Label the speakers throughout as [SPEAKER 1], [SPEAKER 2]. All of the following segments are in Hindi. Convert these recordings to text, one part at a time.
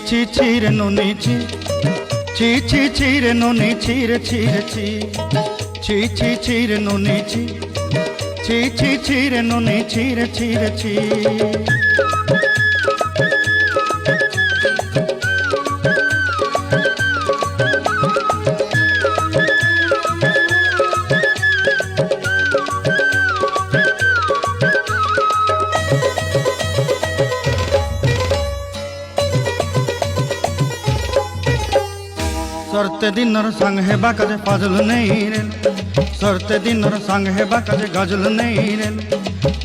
[SPEAKER 1] ছি ছি রে ননি ছি ছি ছি ছি রে ননি ছি রে ছি রে ছি ছি ছি ছি রে ননি ছি ছি ছি ছি রে ননি ছি রে ছি রে ছি सरते दिनर संग हेबा काजे फाजल नहीं रेल सरते दिनर संग हेबा काजे गजल नहीं रेल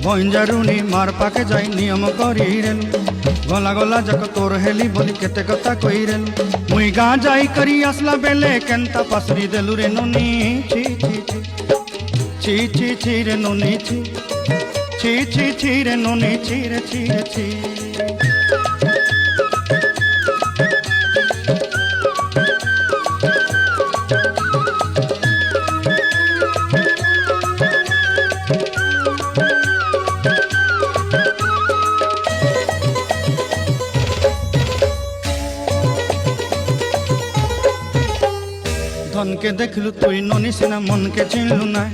[SPEAKER 1] भंजारुनी मार पाके जाई नियम करी रेल गला गला जक तोर हेली बोली केते कथा कई रेल मुई गाँ जाई करी आसला बेले केंता पासरी देलु रे नोनी छी छी छी छी छी छी रे नोनी छी छी छी छी रे नोनी छी रे छी रे छी धन के देखलु तुई ननी सिना मन के चिन्हलु नाय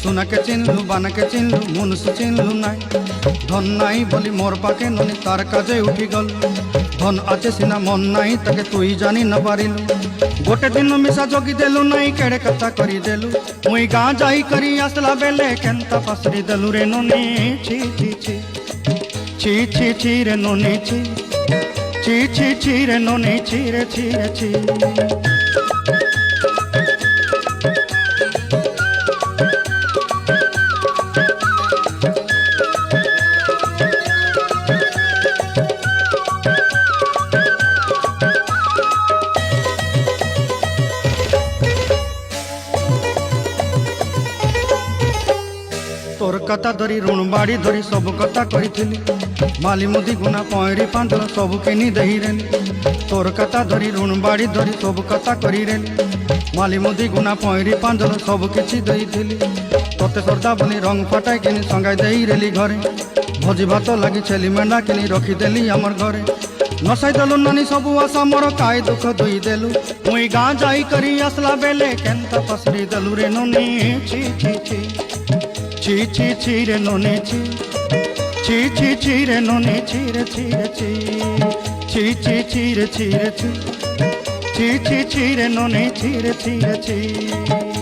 [SPEAKER 1] सोना के चिन्हलु बाना के चिन्हलु मुनुष चिन्हलु नाय धन नाई बोली मोर पाके ननी तार काजे उठी गल धन आचे सिना मन नाई ताके तुई जानी न पारिलु गोटे दिन मिसा जोगी देलु नाई केड़े कथा करी देलु मुई गाँ जाई करी आसला बेले केंता पासरी देलु रे ननी छी छी छी छी छी छी रे ननी छी छी छी छी रे ननी छी रे छी रे छी तोर कथा धरी ऋण बाड़ी धरी सब कथा कही माली मुदी गुना पहरी पांडल सब किनी दही रेली तोर कथा धरी ऋण बाड़ी धरी सब कथा करी रेली माली मुदी गुना पहरी पांडल सब किछि दही थी तोते सरदा बनी रंग फटाई किनी संगाई दही रेली घरे भोजी भात लगी छेली मेंढा किनी रखीदेली आमर घरे नसाई देलु नानी सबू आशा मोर काय दुख दुई देलु मुई गाँ जाई करी आसला बेले केंता पसरी देलु रे नोनी छी छी छी ची ची ची रे नोनी ची ची ची ची रे नोनी ची रे ची रे ची ची ची ची रे ची रे ची ची ची ची रे नोनी ची रे ची रे ची।